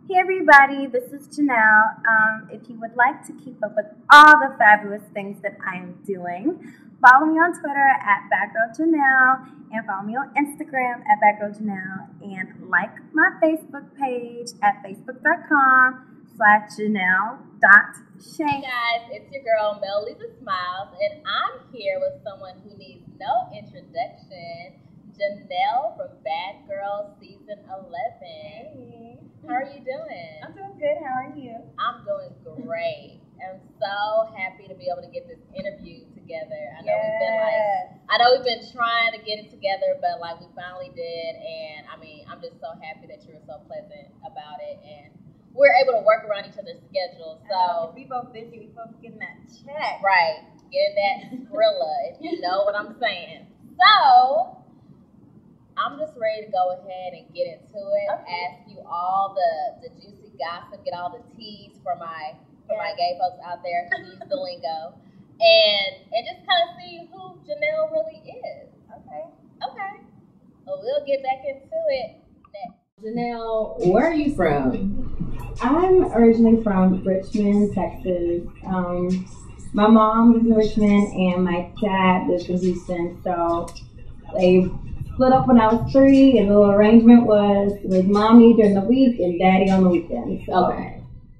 Hey everybody, this is Janelle. If you would like to keep up with all the fabulous things that I am doing, follow me on Twitter at BadGirlJanelle and follow me on Instagram at BadGirlJanelle and like my Facebook page at facebook.com/Janelle.Shanks. Hey guys, it's your girl Mello Liza Smilez and I'm here with someone who needs no introduction, Janelle from Bad Girl Season 11. Hey. How are you doing? I'm doing good. How are you? I'm doing great. I'm so happy to be able to get this interview together. I know we've been trying to get it together, but we finally did. And I'm just so happy that you were so pleasant about it, and we're able to work around each other's schedules. So we both busy. We both getting that check. Right, getting that Skrilla, if you know what I'm saying. So I'm just ready to go ahead and get into it. Okay. Ask you all the juicy gossip, get all the teas for my gay folks out there who use the lingo, and just kind of see who Janelle really is. Okay. Well, we'll get back into it next. Janelle, where are you from? I'm originally from Richmond, Texas. My mom lives in Richmond and my dad lives in Houston, so they split up when I was 3, and the little arrangement was mommy during the week and daddy on the weekends. So.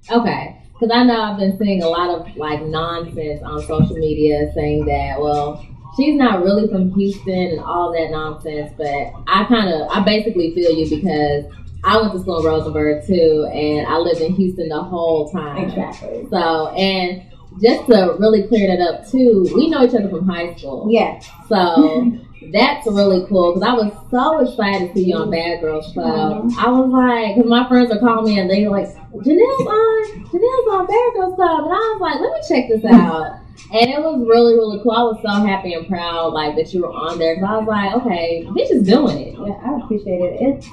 Okay. Because I know I've been seeing a lot of nonsense on social media saying that, well, she's not really from Houston and all that nonsense, but I basically feel you because I went to school in Rosenberg too, and I lived in Houston the whole time. Exactly. So, and just to really clear that up too, we know each other from high school. Yeah. So that's really cool because I was so excited to see you on Bad Girls Club. I was like, because my friends are calling me and they were like, Janelle's on Bad Girls Club, and I was like, let me check this out. And it was really, really cool. I was so happy and proud that you were on there because I was like, okay, bitch is doing it. Yeah, I appreciate it.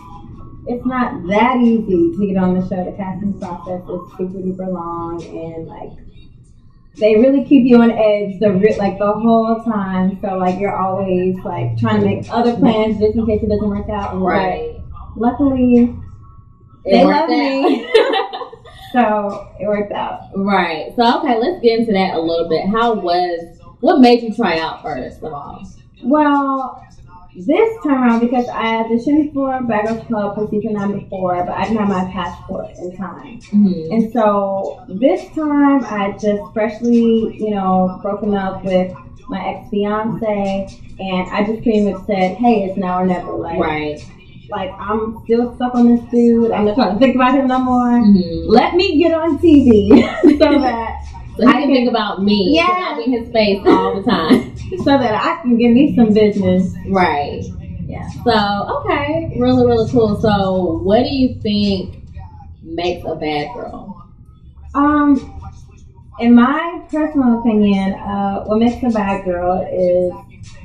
It's not that easy to get on the show. The casting process is super duper long, and they really keep you on edge the whole time. So you're always trying to make other plans just in case it doesn't work out. Right. But luckily, they love me. So it worked out. Right. So okay, let's get into that a little bit. What made you try out first of all? Well, this time around, because I auditioned for Bad Girls Club for season 9 before, but I didn't have my passport in time. Mm-hmm. And so this time I just freshly, broken up with my ex-fiance, and I just pretty much said, hey, it's now or never. Right. I'm still stuck on this dude. I'm not trying to think about him no more. Mm-hmm. Let me get on TV so that he can think about me. Yeah. I'm in his face all the time. So that I can give me some business. Right. Yeah. So, okay. Really, really cool. So, what do you think makes a bad girl? In my personal opinion, what makes a bad girl is,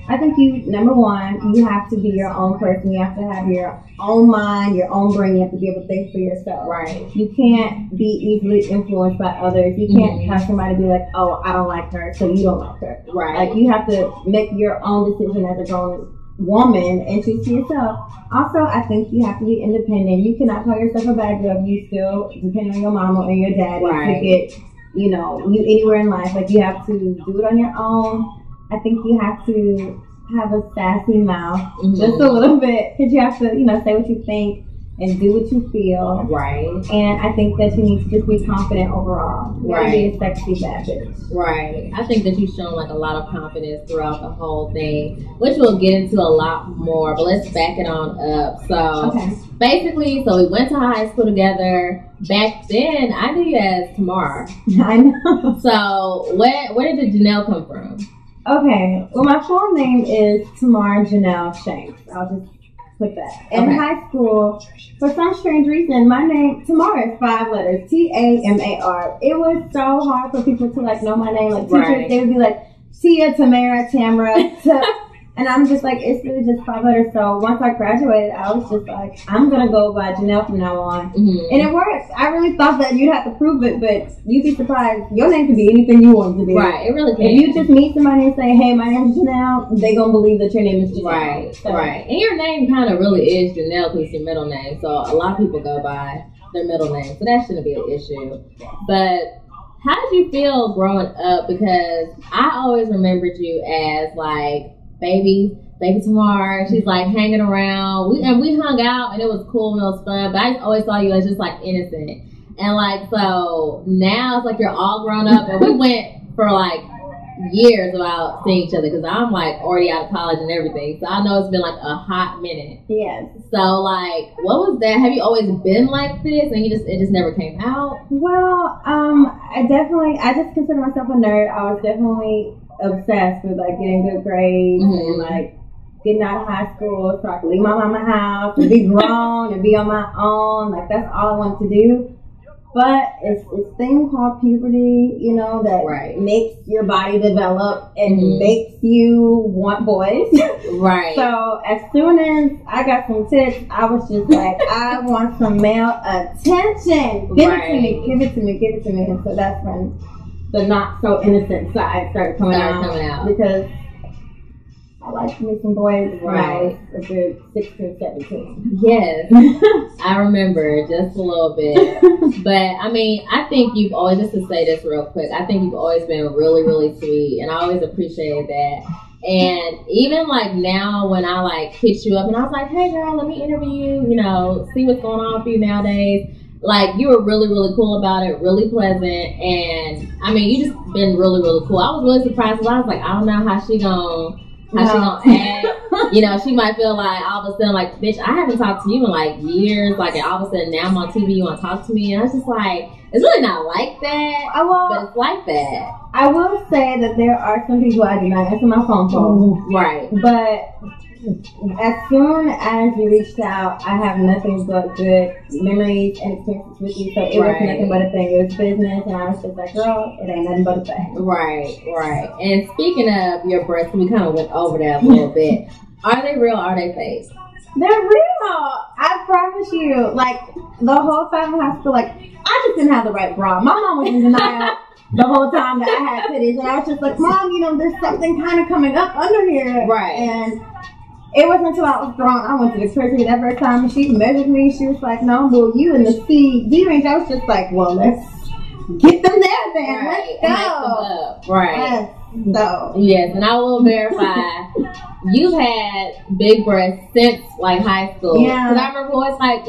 I think number one, you have to be your own person. You have to have your own mind, your own brain. You have to be able to think for yourself. Right. You can't be easily influenced by others. You can't have somebody be like, oh, I don't like her, so you don't like her. Right. You have to make your own decision as a grown woman and choose for yourself. Also, I think you have to be independent. You cannot call yourself a bad girl if you still depend on your mama or your daddy to get, you anywhere in life. You have to do it on your own. I think you have to have a sassy mouth, just a little bit, because you have to, say what you think and do what you feel. Right. And I think that you need to just be confident overall. You gotta be a sexy bad bitch. Right. I think that you've shown a lot of confidence throughout the whole thing, which we'll get into a lot more, but let's back it on up. So, basically, we went to high school together. Back then, I knew you as Tamar. I know. So, where did the Janelle come from? Okay, well, my full name is Janelle Shanks. I'll just put that. In high school, for some strange reason, my name, Tamar, is 5 letters, Tamar. It was so hard for people to know my name. Teachers, they would be like, Tia, Tamara, Tamara, And I'm just like, it's really just 5 letters. So once I graduated, I was just like, I'm going to go by Janelle from now on. Mm-hmm. And it worked. I really thought that you'd have to prove it, but you'd be surprised. Your name could be anything you want it to be. Right, it really can. If you just meet somebody and say, hey, my name is Janelle, they going to believe that your name is Janelle. Right, so. Right. And your name kind of really is Janelle because it's your middle name. So a lot of people go by their middle name, so that shouldn't be an issue. But how did you feel growing up? Because I always remembered you as like baby Tamar. She's like hanging around. We hung out and it was cool and it was fun. But I just always saw you as just like innocent. And like, so now it's like you're all grown up, and we went for like years without seeing each other because I'm like already out of college and everything. So I know it's been like a hot minute. Yes. So like, what was that? Have you always been like this and it just never came out? Well, I just consider myself a nerd. I was definitely obsessed with like getting good grades and like getting out of high school so I could leave my mama's house and be grown and be on my own. Like that's all I wanted to do. But it's this thing called puberty, you know, that makes your body develop and makes you want boys. Right. So as soon as I got some tits, I was just like, I want some male attention. Give it to me. And so that's when the not so innocent side started coming out. Because I like me some boys when I was a good 16, 17. Yes. I remember just a little bit. But I mean, I think you've always, just to say this real quick, I think you've always been really, really sweet, and I always appreciated that. And even like now when I like hit you up and I was like, hey girl, let me interview you, you know, see what's going on for you nowadays. Like, you were really, really cool about it, really pleasant, and I mean, you just been really, really cool. I was really surprised because I was like, I don't know how she gonna act. You know, she might feel like all of a sudden, like, bitch, I haven't talked to you in like years. Like, and all of a sudden now I'm on TV, you want to talk to me? And I was just like, it's really not like that. But it's like that. I will say that there are some people I do not answer my phone calls. Right. But as soon as you reached out, I have nothing but good memories and experiences with you. So it was nothing but a thing. It was business, and I was just like, girl, it ain't nothing but a thing. Right. And speaking of your breasts, we kind of went over that a little bit. Are they real or are they fake? They're real. I promise you. Like, the whole time in high school, like, I just didn't have the right bra. My mom was in denial the whole time that I had titties. And I was just like, Mom, you know, there's something kind of coming up under here. Right. And it wasn't until I was grown, I went to the surgery that first time, and she measured me. She was like, no, well, you in the CD range. I was just like, well, let's get them there then. Right. Let's go. Right. So. Yes, and I will verify, you've had big breasts since like high school. Yeah. Because I remember always like,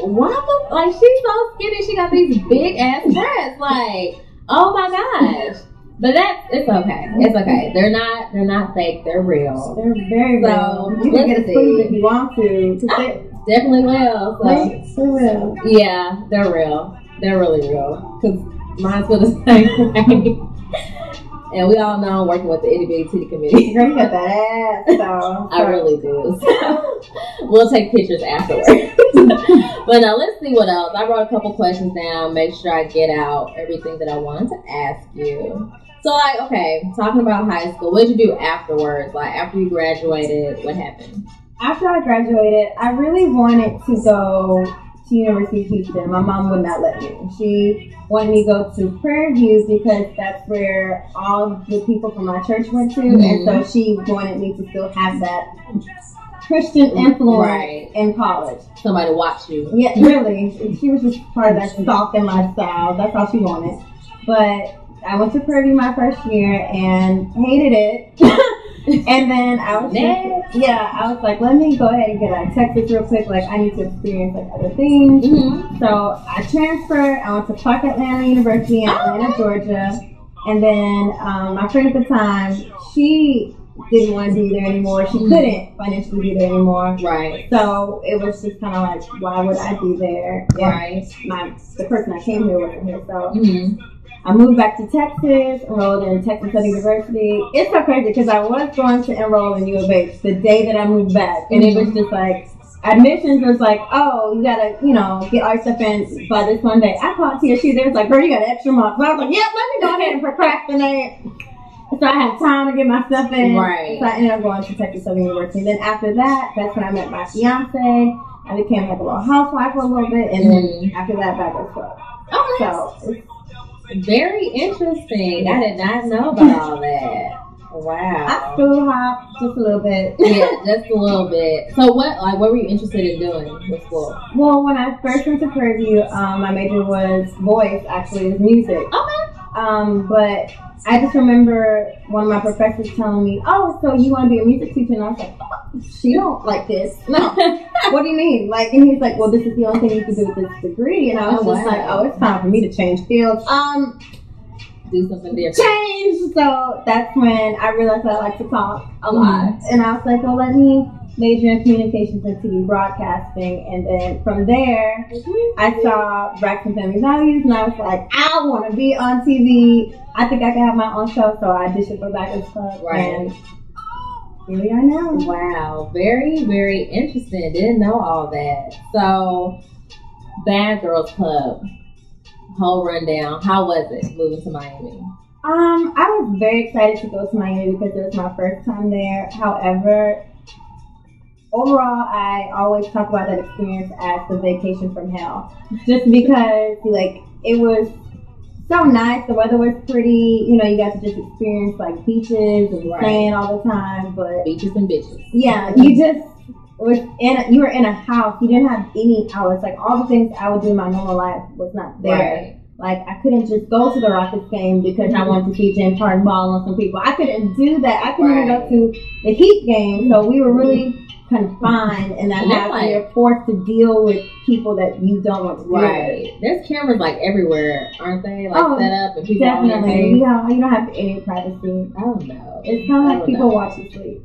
like, she's so skinny, she got these big ass breasts. Like, oh my gosh. But it's okay. It's okay. They're not fake. They're real. They're very real. You can get a squeeze if you want to. Definitely will. So. They're real. Yeah, they're real. They're really real. Because mine feel the same way. And we all know I'm working with the Itty Bitty Titty Committee. Girl, you got that ass, so. I really do. So we'll take pictures afterwards. But now let's see what else. I wrote a couple questions down, make sure I get out everything that I wanted to ask you. So, like, okay, talking about high school, what did you do afterwards? Like, after you graduated, what happened? After I graduated, I really wanted to go to University of Houston. My mom would not let me. She wanted me to go to Prairie View because that's where all the people from my church went to. And so she wanted me to still have that Christian influence in college. Somebody to watch you. Yeah, really. She was just part of that stalking lifestyle. That's all she wanted. But I went to Prairie View my first year and hated it. And then I was I was like, let me go ahead and get out of Texas real quick. Like, I need to experience like other things. So I transferred. I went to Clark Atlanta University in Atlanta, Georgia. And then my friend at the time, she didn't want to be there anymore. She couldn't financially be there anymore. Right. So it was just kind of like, why would I be there? The person I came here wasn't here. So I moved back to Texas, enrolled in Texas Southern University. It's so crazy because I was going to enroll in U of H the day that I moved back. And it was just like, admissions was like, oh, you gotta, you know, get all your stuff in by this one day. I called TSU. They was like, girl, you got an extra month. So I was like, yeah, let me go ahead and procrastinate. So I had time to get my stuff in. Right. So I ended up going to Texas Southern University. And then after that, that's when I met my fiance. I became like a little housewife for a little bit. And then after that, back as well. Okay. So very interesting. I did not know about all that. Wow. I still hop just a little bit. Yeah, just a little bit. So what were you interested in doing with school? Well, when I first went to Prairie View, my major was voice. Actually, it was music. Okay. But I just remember one of my professors telling me, "Oh, so you want to be a music teacher?" And I was like, "Oh, she don't like this." No. What do you mean? Like, and he's like, "Well, this is the only thing you can do with this degree." And I was just like, "Oh, it's time for me to change fields." Do something different. Change. So that's when I realized I like to talk a lot, and I was like, "Oh, let me major in communications and TV broadcasting." And then from there, I saw Racks and Family Values, and I was like, "I want to be on TV. I think I can have my own show." So I auditioned for Backers Club, and here we are now. Wow, very, very interesting. Didn't know all that. So, Bad Girls Club. Whole rundown. How was it moving to Miami? I was very excited to go to Miami because it was my first time there. However, overall, I always talk about that experience as the vacation from hell. Just because, like, it was so nice. The weather was pretty. You know, you got to just experience, like, beaches and sand all the time. But beaches and bitches. Yeah, you just you were in a house. You didn't have any hours. Like, all the things I would do in my normal life was not there. Right. Like, I couldn't just go to the Rockets game because I wanted to see James Harden ball on some people. I couldn't do that. I couldn't even go to the Heat game. So we were really confined in that house, and you're forced to deal with people that you don't want to deal with. There's cameras like everywhere, aren't they? Like set up and people definitely. You don't have any privacy. I don't know. It's kind of like people watch you sleep.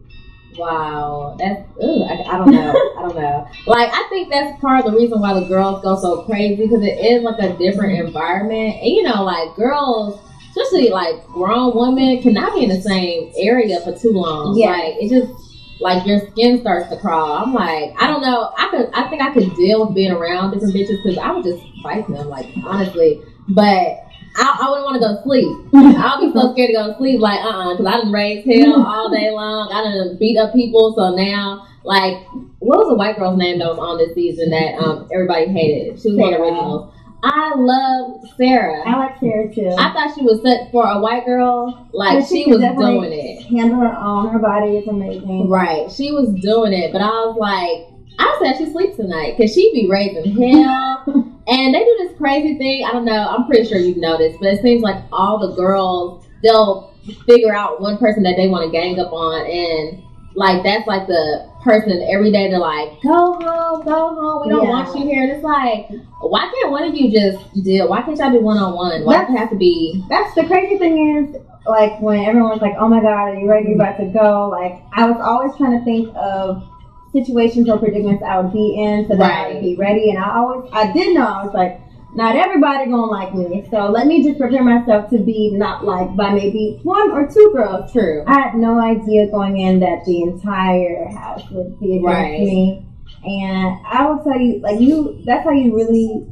Wow, that's I don't know. I don't know. Like, I think that's part of the reason why the girls go so crazy, because it is like a different environment, and you know, like, girls, especially like grown women, cannot be in the same area for too long. Yeah. Like, it just, like, your skin starts to crawl. I'm like, I don't know. I think I could deal with being around different bitches because I would just fight them, like, honestly. But I wouldn't want to go to sleep. I'll be so scared to go to sleep, like, because I done raised hell all day long. I done beat up people, so now, like, what was the white girl's name that was on this season that everybody hated? She was one of the originals. I love Sarah. I like Sarah, too. I thought she was set for a white girl. Like, she was doing it. Handle her own. Her body is amazing. Right. She was doing it, but I was like, I said she sleeps tonight because she be raising hell. And they do this crazy thing. I don't know. I'm pretty sure you've noticed, but it seems like all the girls, they'll figure out one person that they want to gang up on, and like that's like the person every day. They're like, go home. We don't want you here. And it's like, why can't one of you just deal? Why can't y'all be one-on-one? Why does it have to be? That's the crazy thing is, like, when everyone's like, oh my God, are you ready? You're about to go. Like, I was always trying to think of situations or predicaments I would be in so that I would be ready. And I did know, I was like, not everybody gonna like me, so let me just prepare myself to be not liked by maybe one or two girls. True. I had no idea going in that the entire house would be against me. And I will tell you, like, that's how you really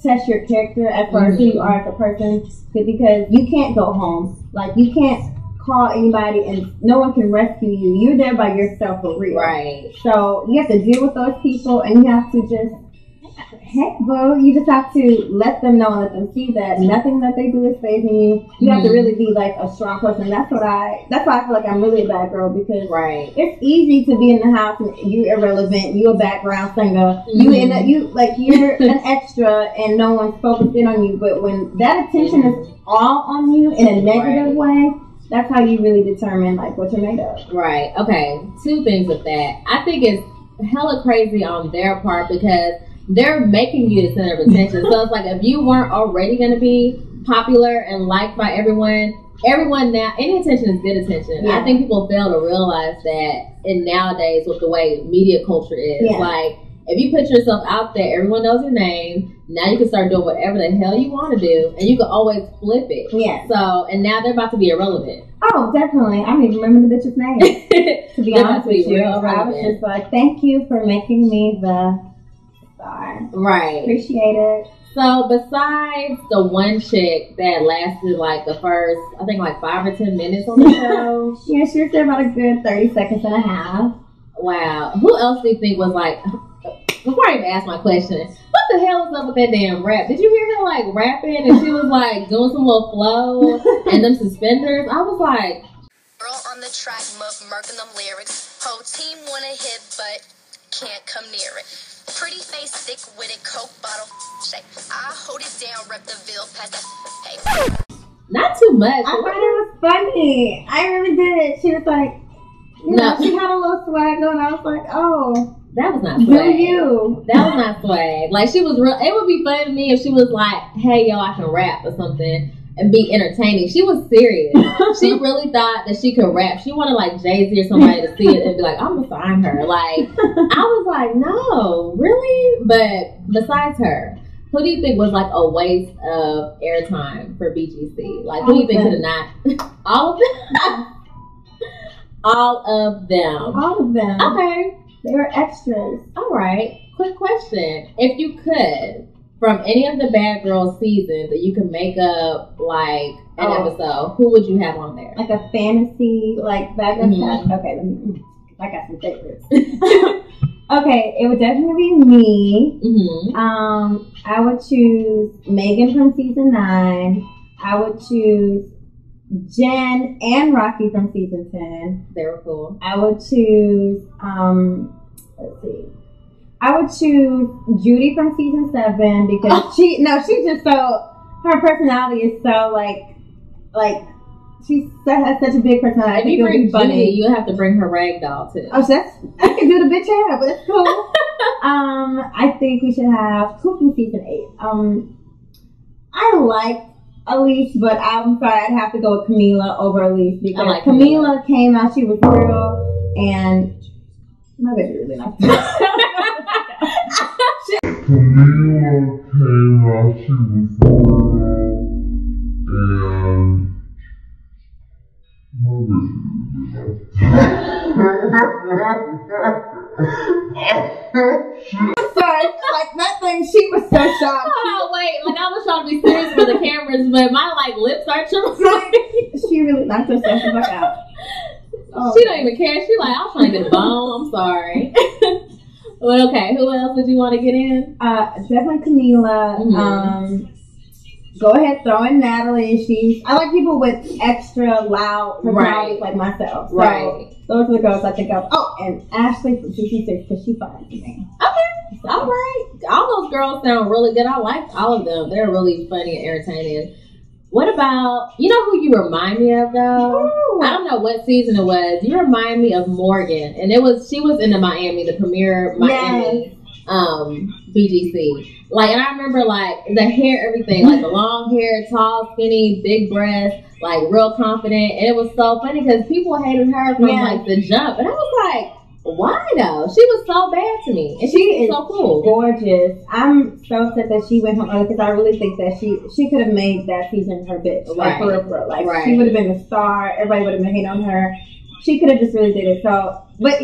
test your character as far as who you are as a person, because you can't go home. Like, you can't call anybody and no one can rescue you. You're there by yourself for real. Right. So you have to deal with those people, and you have to just, heck, bro, you just have to let them know and let them see that nothing that they do is phasing you. You have to really be like a strong person. That's why I feel like I'm really a bad girl, because it's easy to be in the house and you're irrelevant. You're a background singer. You're an extra and no one's focusing on you. But when that attention is all on you in a negative way, that's how you really determine, like, what you're made of. Right. Okay. Two things with that. I think it's hella crazy on their part because they're making you the center of attention. So it's like, if you weren't already going to be popular and liked by everyone now, any attention is good attention. Yeah. I think people fail to realize that in nowadays with the way media culture is. Yeah. Like, if you put yourself out there, everyone knows your name. Now you can start doing whatever the hell you want to do, and you can always flip it. Yeah. So, and now they're about to be irrelevant. Oh, definitely. I don't even remember the bitch's name. To be honest with you, I was just like, thank you for making me the star. Right. Appreciate it. So, besides the one chick that lasted like the first, I think like 5 or 10 minutes on the show. Yeah, she was there about a good 30 seconds and a half. Wow. Who else do you think was like, before I even ask my question, what the hell was up with that damn rap? Did you hear her like rapping and she was like doing some little flow and them suspenders? I was like, Girl on the track, murking them lyrics. Whole team wanna hit, but can't come near it. Pretty face, thick with it, Coke bottle shake. I hold it down, rep the Ville, pat that hey. Not too much. I thought it was funny. I really did. She was like, you know, she had a little swag on. I was like, oh. That was not swag. Do you? That was not swag. Like, she was real. It would be funny to me if she was like, hey, yo, I can rap or something and be entertaining. She was serious. She really thought that she could rap. She wanted like Jay-Z or somebody to see it and be like, I'm going to sign her. Like, I was like, no, really? But besides her, who do you think was like a waste of airtime for BGC? Like, who do you think could have not? All of them? All of them. All of them. Okay. They were extras. All right. Quick question. If you could, from any of the Bad Girls seasons, that you could make up like an episode, who would you have on there? Like a fantasy, like Bad Girls. Okay, I got some favorites. Okay, it would definitely be me. I would choose Megan from season 9. I would choose Jen and Rocky from season 10. They were cool. I would choose, let's see. I would choose Judy from season 7 because she's just so, her personality is so like she has such a big personality. If you bring Judy, you have to bring her rag doll too. Oh, so I can do the bitch hair, but it's cool. I think we should have who from season 8. I like Elise, but I'm sorry, I'd have to go with Camila over Elise because like Camila came out, she was real, and my baby really liked her. Camila came out, she was real, and my baby really liked her. Sorry, like that thing, she was so shocked. Oh wait, like I was trying to be serious for the cameras, but my like lips are trembling. She really knocked herself the fuck out. She don't even care. She like, I was trying to get a bone. I'm sorry. But okay, who else did you want to get in? Definitely Camila. Go ahead, throw in Natalie. I like people with extra loud personalities like myself. So those are the girls I think of. Oh, and Ashley from season 6 because she finds me. Okay. So. All right. All those girls sound really good. I like all of them. They're really funny and entertaining. What about, you know who you remind me of though? Ooh. I don't know what season it was. You remind me of Morgan. And she was in the Miami, the premiere Miami BGC. Like, and I remember like the hair, everything, like the long hair, tall, skinny, big breasts, like real confident. And it was so funny because people hated her from like the jump. And I was like, why though? She was so bad to me, and she is so cool, gorgeous. I'm so upset that she went home early because I really think that she could have made that season her bitch, like for real. Like she would have been a star. Everybody would have been hating on her. She could have just really did it. So, but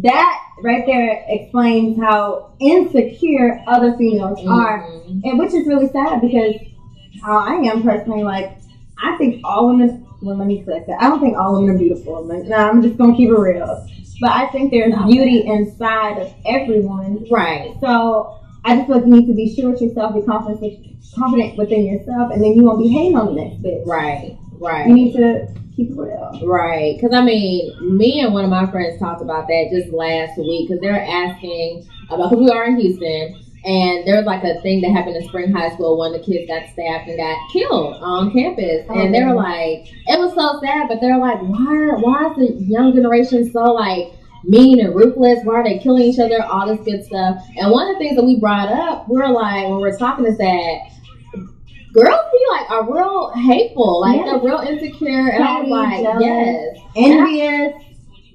that right there explains how insecure other females are, and which is really sad because how I am personally, like I think all women. Well, let me correct that. I don't think all women are beautiful. No, I'm just gonna keep it real. But I think there's beauty inside of everyone. Right. So I just feel like you need to be sure with yourself, be confident within yourself, and then you won't be hating on the next bitch. Right. You need to keep it real. Right. Because, I mean, me and one of my friends talked about that just last week because they were asking about, because we are in Houston, and there was like a thing that happened in Spring High School when the kids got stabbed and got killed on campus. And they were like, it was so sad, but they're like, why is the young generation so like mean and ruthless? Why are they killing each other? All this good stuff. And one of the things that we brought up, we're like, when we're talking is that girls be like are real hateful. Like they're real insecure. And I was like, jealous, envious.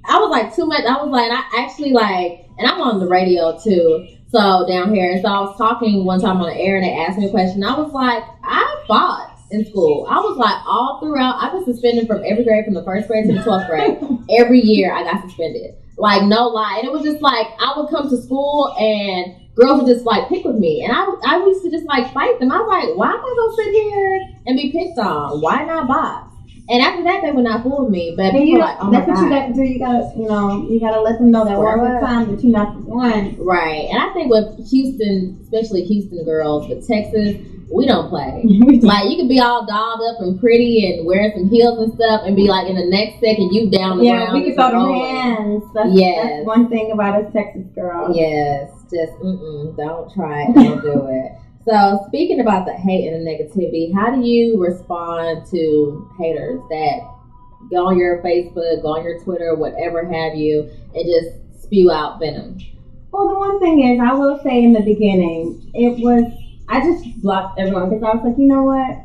I was like too much. I was like, I actually like, and I'm on the radio too. So down here, and so I was talking one time on the air, and they asked me a question. I was like, I fought in school. I was like, all throughout, I was suspended from every grade, from the 1st grade to the 12th grade. Every year, I got suspended. Like, no lie. And it was just like, I would come to school, and girls would just like pick with me, and I used to just like fight them. I was like, why am I gonna sit here and be picked on? Why not box? And after that, they would not fool with me. But people like, oh my God. That's what you got to do. You gotta let them know that one more time that you're not the one. Right. And I think with Houston, especially Houston girls, with Texas, we don't play. Like, you could be all dolled up and pretty and wearing some heels and stuff and be like, in the next second, you down the ground. Yeah, we can throw them hands. That's one thing about us Texas girls. Yes, just, don't try it. Don't do it. So, speaking about the hate and the negativity, how do you respond to haters that go on your Facebook, go on your Twitter, whatever have you, and just spew out venom? Well, the one thing is, I will say in the beginning, I just blocked everyone because I was like, you know what?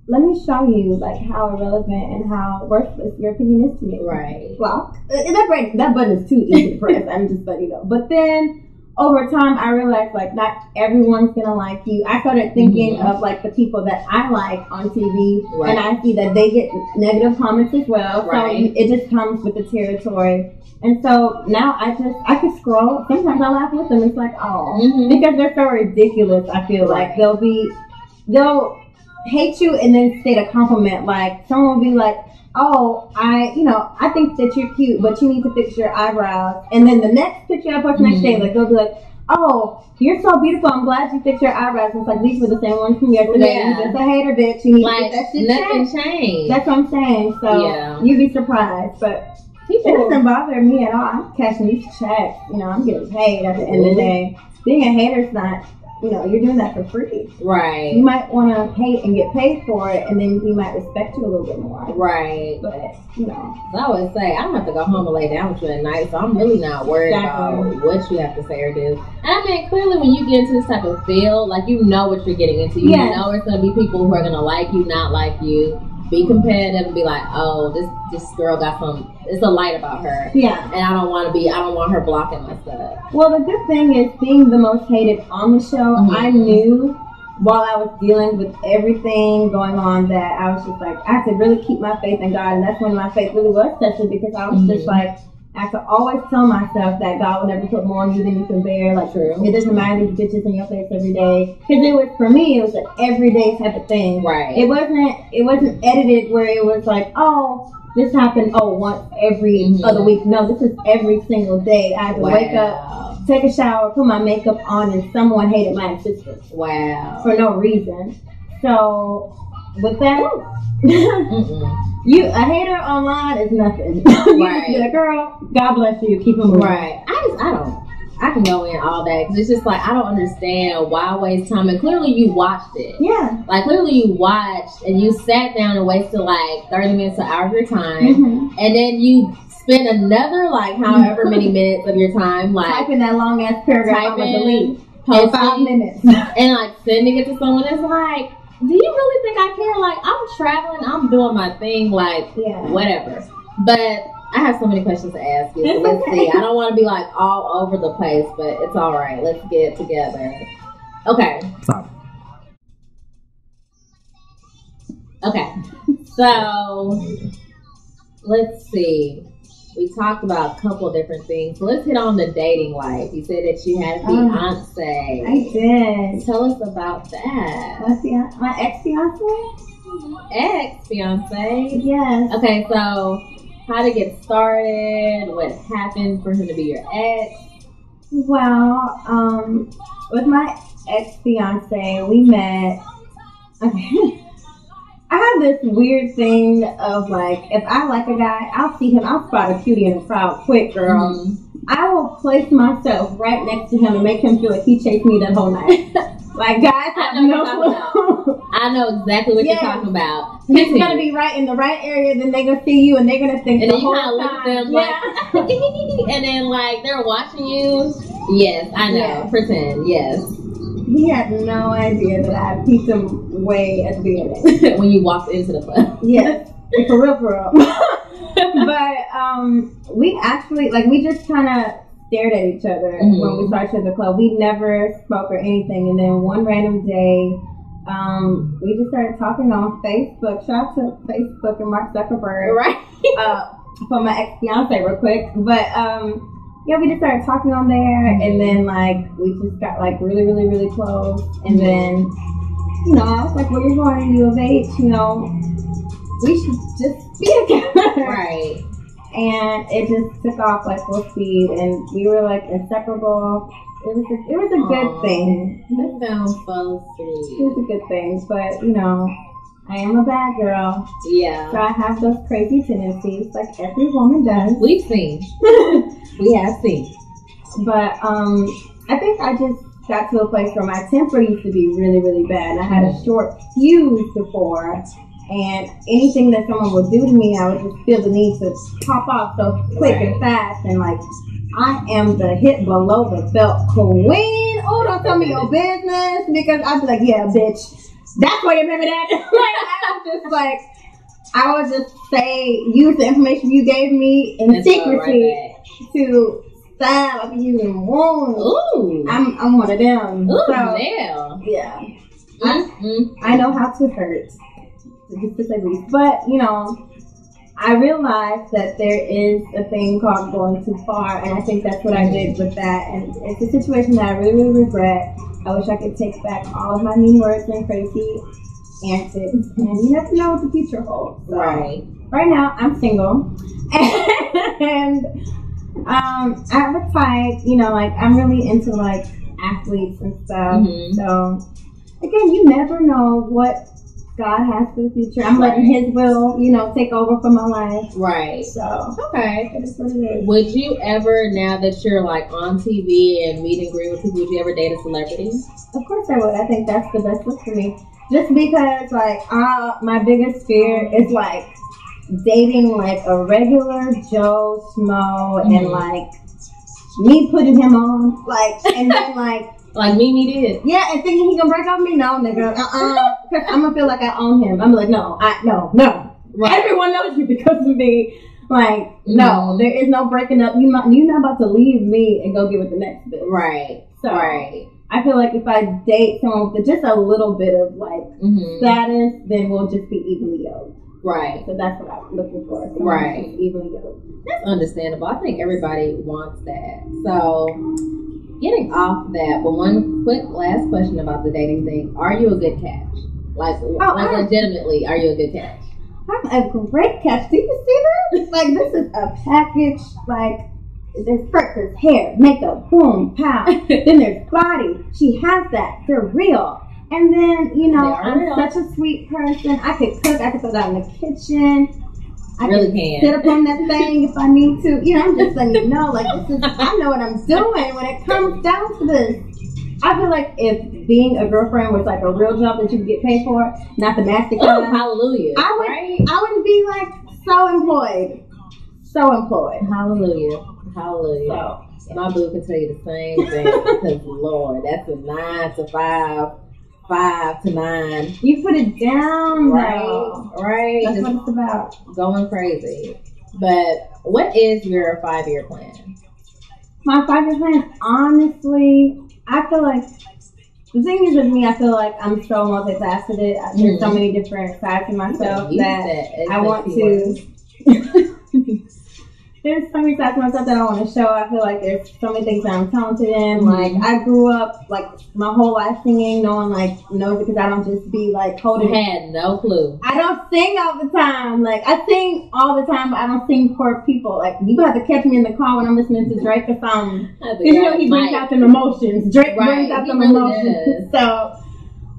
Let me show you like how irrelevant and how worthless your opinion is to me. Right. Block. That button is too easy to press. I'm just letting you know. But then over time, I realized like not everyone's gonna like you. I started thinking of like the people that I like on TV, and I see that they get negative comments as well. Right. So it just comes with the territory. And so now I can scroll. Sometimes I laugh with them. It's like, because they're so ridiculous. I feel like they'll hate you and then state a compliment. Like someone will be like, I think that you're cute, but you need to fix your eyebrows. And then the next picture I post next day, like they'll be like, oh, you're so beautiful. I'm glad you fixed your eyebrows. And it's like, these were the same ones from yesterday. Yeah. You're just a hater, bitch. You need to get that shit nothing changed. That's what I'm saying. So you'd be surprised, but. It doesn't bother me at all. I'm cashing these checks. I'm getting paid at the end of the day. Being a hater's not, you're doing that for free. Right. You might want to hate and get paid for it, and then he might respect you a little bit more. Right. But, I always say, I don't have to go home and lay down with you at night, so I'm really not worried about what you have to say or do. And I mean, clearly when you get into this type of field, like, you know what you're getting into. You know it's going to be people who are going to like you, not like you. Be competitive and be like, oh, this girl got it's a light about her. Yeah. And I don't want her blocking my stuff. Well, the good thing is being the most hated on the show, I knew while I was dealing with everything going on that I was just like, I had to really keep my faith in God. And that's when my faith really was tested because I was just like, I have to always tell myself that God will never put more on you than you can bear. Like, it doesn't matter these bitches in your face every day. Because for me, it was an everyday type of thing. Right. It wasn't edited where it was like, oh, this happened, once every other week. No, this is every single day. I had to wake up, take a shower, put my makeup on, and someone hated my existence. Wow. For no reason. So, with that, a hater online is nothing. You just girl, God bless you, keep them moving. Right. I can go in all day because it's just like, I don't understand why waste time. And clearly you watched it. Yeah. Like, clearly you watched and you sat down and wasted like 30 minutes to an hour of your time. And then you spend another like however many minutes of your time like typing that long ass paragraph on delete. Posting, 5 minutes. And like sending it to someone that's like, do you really think I care? Like, I'm traveling, I'm doing my thing, like, whatever. But I have so many questions to ask you, so let's see. I don't want to be like all over the place, but it's all right. Let's get it together. Okay. Sorry. Okay. So, let's see. We talked about a couple of different things. So let's hit on the dating life. You said that you had a fiance. I did. Tell us about that. My ex-fiance? Ex-fiance? Yes. Okay, so how to get started? What happened for him to be your ex? Well, with my ex-fiance, we met. Okay. I have this weird thing of like, if I like a guy, I'll see him, I'll spot a cutie in the crowd quick, girl. I will place myself right next to him and make him feel like he chased me that whole night. Like, guys have no clue. I know exactly what you're talking about. He's gonna be right in the right area, then they're gonna see you and they're gonna think, and then you kind of look at them like, and then like they're watching you. Yes, I know. Yeah. Pretend, yes. He had no idea that I peeped him way at the beginning. When you walked into the club. Yes. For real. But we actually, like, we just kind of stared at each other when we started the club. We never spoke or anything. And then one random day, we just started talking on Facebook. Shout out to Facebook and Mark Zuckerberg. Right. For my ex-fiance real quick. But, yeah, we just started talking on there, and then, like, we just got, like, really, really, really close. And then, you know, I was like, well, you're going to U of H, you know, we should just be together. Right. And it just took off, like, full speed, and we were, like, inseparable. It was a good thing. That sounds so sweet. It was a good thing, but you know, I am a bad girl. Yeah. So I have those crazy tendencies, like every woman does. We've seen. We have seen. But I think I just got to a place where my temper used to be really, really bad. I had a short fuse before, and anything that someone would do to me, I would just feel the need to pop off so quick and fast. And like, I am the hit below the belt queen. Oh, don't tell me your business, because I'd be like, yeah, bitch, that's why you remember that. I would just say, use the information you gave me in secrecy to stab. I've been using wounds. Ooh. I'm one of them. Ooh, so, yeah. I know how to hurt, just to say the least. But, you know, I realized that there is a thing called going too far, and I think that's what I did with that. And it's a situation that I really, really regret. I wish I could take back all of my mean words and crazy antics, and you never know what the future holds. So, right now, I'm single, and I have a type, you know, like, I'm really into, like, athletes and stuff. So, again, you never know what God has for the future. I'm letting His will, you know, take over for my life. Right. So, okay. That is what it is. Would you ever, now that you're, like, on TV and meet and greet with people, would you ever date a celebrity? Of course I would. I think that's the best look for me. Just because, like, my biggest fear is, like, dating, like, a regular Joe Schmo and, like, me putting him on, like, and then, like... like Mimi did. Yeah, and thinking he gonna break off me? No, nigga. Because I'm gonna feel like I own him. I'm like, no. Right. Everyone knows you because of me. Like, no, there is no breaking up. You're not about to leave me and go get with the next bitch. Right. So, I feel like if I date someone with just a little bit of, like, status, then we'll just be evenly yoked. Right. So that's what I'm looking for. Right. Evenly yoked. That's understandable. I think everybody wants that. So, getting off that, but one quick last question about the dating thing. Are you a good catch? Like legitimately, are you a good catch? I'm a great catch. Do you see this? Like, this is a package, like, there's first, there's hair, makeup, boom, pow. Then there's body. She has that. They're real. And then, you know, I'm such a sweet person. I could cook. I could throw down in the kitchen. I really can sit up on that thing if I need to. You know, I'm just letting you know, like, this is, I know what I'm doing when it comes down to this. I feel like if being a girlfriend was like a real job that you could get paid for, not the nasty kind. Oh, hallelujah. I would be like so employed. So employed. Hallelujah. Hallelujah. So, my boo can tell you the same thing. Because, Lord, that's a 9 to 5, 5 to 9. You put it down, right? That's what it's about. Going crazy. But what is your 5-year plan? My 5-year plan, honestly, I feel like the thing is with me, I feel like I'm so multifaceted. There's so many different sides of myself that I want to. There's so many sides of myself that I want to show. I feel like there's so many things that I'm talented in. Like, I grew up, like, my whole life singing. No one, like, knows it because I don't just be, like, holding. I had no clue. I don't sing all the time. Like, I sing all the time, but I don't sing for people. Like, you have to catch me in the car when I'm listening to Drake or something. Because, you know, he brings out them emotions. Drake brings out them emotions. So...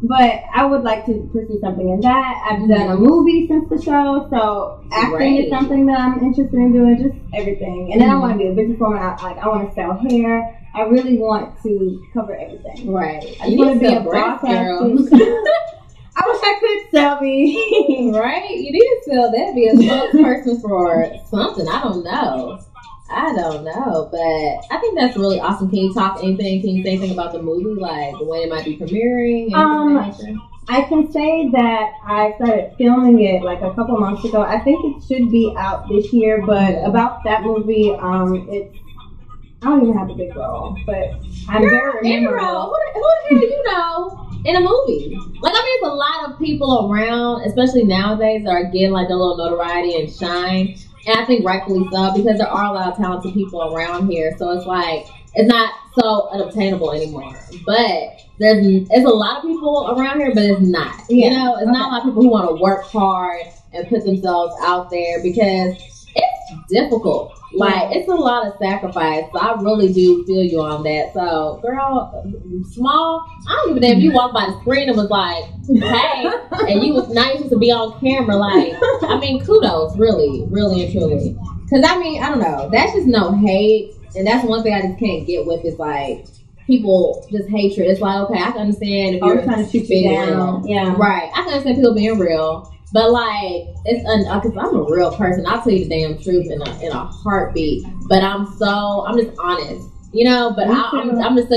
But I would like to pursue something in that. I've done a movie since the show, so acting is something that I'm interested in doing, just everything. And then I want to be a businesswoman. I want to sell hair. I really want to cover everything. Right. I just want to be a broadcaster. I wish I could sell me. Right? You need to sell that. Be a spokesperson for something. I don't know, but I think that's really awesome. Can you talk anything? Can you say anything about the movie, like when it might be premiering? I can say that I started filming it like a couple months ago. I think it should be out this year, but about that movie, it's I don't even have a big role, but I'm very memorable. Who the hell do you know in a movie? Like, I mean, there's a lot of people around, especially nowadays, that are getting like a little notoriety and shine. And I think rightfully so, because there are a lot of talented people around here. So it's like, it's not so unobtainable anymore. But there's a lot of people around here, but it's not. Yeah. You know, it's not a lot of people who want to work hard and put themselves out there, because it's difficult. Like, it's a lot of sacrifice. So I really do feel you on that. So, girl, small, I don't even know if you walked by the screen and was like, hey, and you was nice to be on camera. Like, I mean, kudos, really, really and truly. Because, I mean, I don't know. That's just no hate. And that's one thing I just can't get with is like, people just hatred. It's like, okay, I can understand if you're trying to shoot you down. Yeah. Right. I can understand people being real. But like, it's because I'm a real person. I'll tell you the damn truth in a heartbeat. But I'm just honest, you know. But I'm just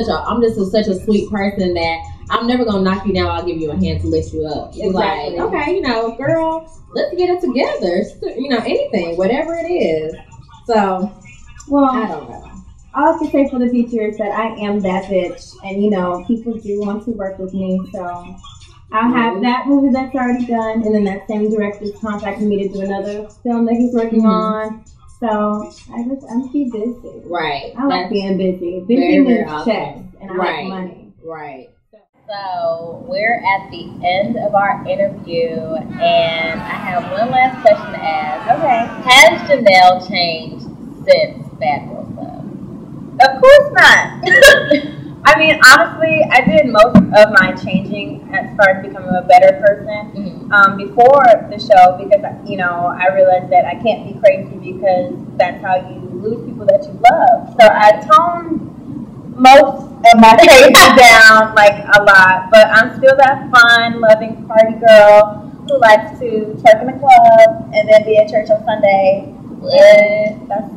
such a sweet person that I'm never gonna knock you down. I'll give you a hand to lift you up. Exactly. Like, okay, you know, girl, let's get it together. You know, anything, whatever it is. So, well, I don't know. All I can say for the future is that I am that bitch, and you know, people do want to work with me, so. I'll have that movie that's already done, and then that same director's contacting me to do another film that he's working on. So I'm too busy. Right. I like being busy. Busy means checks, and I like money. Right. So we're at the end of our interview, and I have one last question to ask. Okay. Has Janelle changed since Bad Girl Club? Of course not. I mean, honestly, I did most of my changing as far as becoming a better person before the show because, you know, I realized that I can't be crazy because that's how you lose people that you love. So I toned most of my crazy down, like, a lot. But I'm still that fun, loving party girl who likes to twerk in the club and then be at church on Sunday. And that's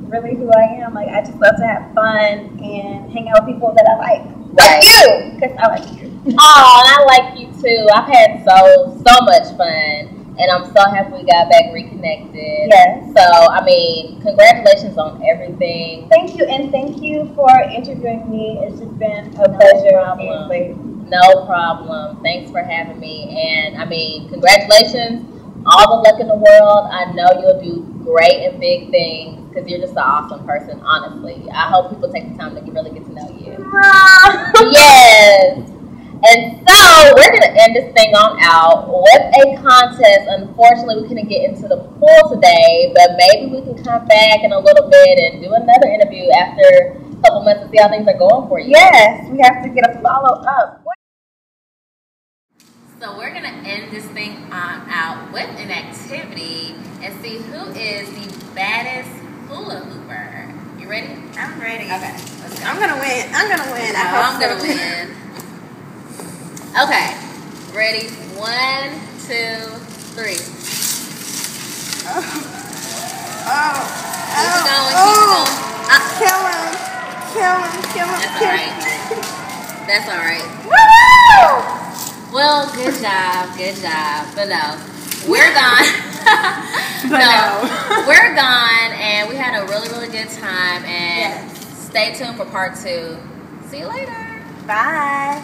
really who I am. Like, I just love to have fun and hang out with people that I like. Like you, because I like you. Oh, and I like you too. I've had so much fun, and I'm so happy we got back reconnected. Yes. So, I mean, congratulations on everything. Thank you, and thank you for interviewing me. It's just been a pleasure. No problem. Thanks for having me. And, I mean, congratulations. All the luck in the world. I know you'll do great and big things. Because you're just an awesome person, honestly. I hope people take the time to really get to know you. Yes. And so, we're going to end this thing on out with a contest. Unfortunately, we couldn't get into the pool today, but maybe we can come back in a little bit and do another interview after a couple months to see how things are going for you. Yes, we have to get a follow-up. So we're going to end this thing out with an activity and see who is the baddest hula hooper. You ready? I'm ready. Okay, let's go. I'm gonna win. I'm gonna win. I'm gonna win. Okay, ready? 1, 2, 3. Keep it going. Kill him. That's all right. That's all right. Woo! Well, good job. But no, we're gone. We're gone, and we had a really, really good time. And stay tuned for part 2. See you later. Bye.